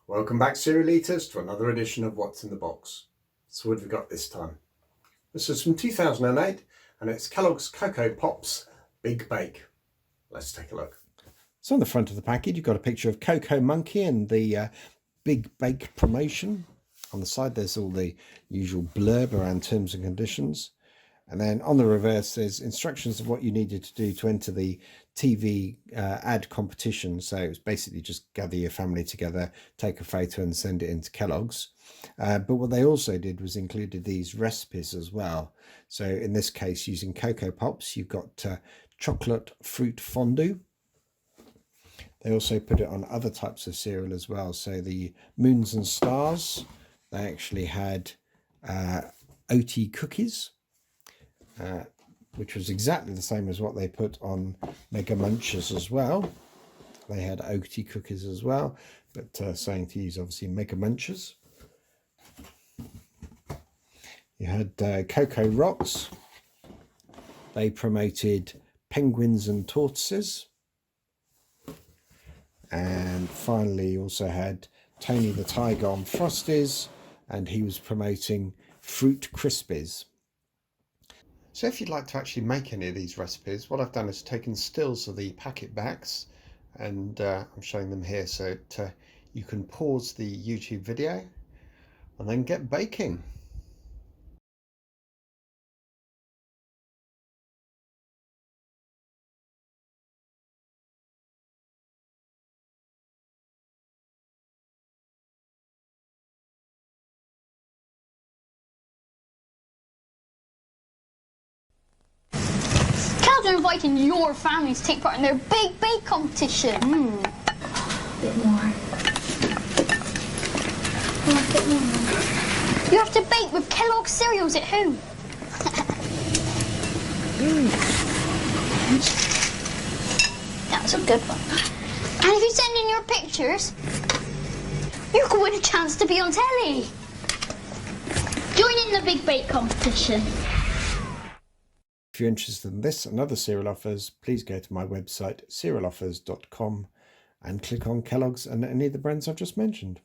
Welcome back, cereal eaters, to another edition of What's in the Box. So what have we got this time? This is from 2008 and it's Kellogg's Cocoa Pops Big Bake. Let's take a look. So on the front of the package you've got a picture of Cocoa Monkey and the Big Bake promotion. On the side there's all the usual blurb around terms and conditions. And then on the reverse there's instructions of what you needed to do to enter the TV ad competition. So it's basically just gather your family together, take a photo and send it into Kellogg's. But what they also did was included these recipes as well. So in this case, using Cocoa Pops, you've got chocolate fruit fondue. They also put it on other types of cereal as well. So the Moons and Stars, they actually had Oaty Cookies. Which was exactly the same as what they put on Mega Munchers as well. They had Oaty Cookies as well, but saying to use obviously Mega Munchers. You had Cocoa Rocks. They promoted penguins and tortoises. And finally you also had Tony the Tiger on Frosties, and he was promoting Fruit Crispies. So if you'd like to actually make any of these recipes, what I've done is taken stills of the packet backs and I'm showing them here so that you can pause the YouTube video and then get baking. They're inviting your family to take part in their big bake competition. A bit more. A bit more. You have to bake with Kellogg cereals at home. That was a good one. And if you send in your pictures, you can win a chance to be on telly. Join in the big bake competition. If you're interested in this and other cereal offers, please go to my website cerealoffers.com and click on Kellogg's and any of the brands I've just mentioned.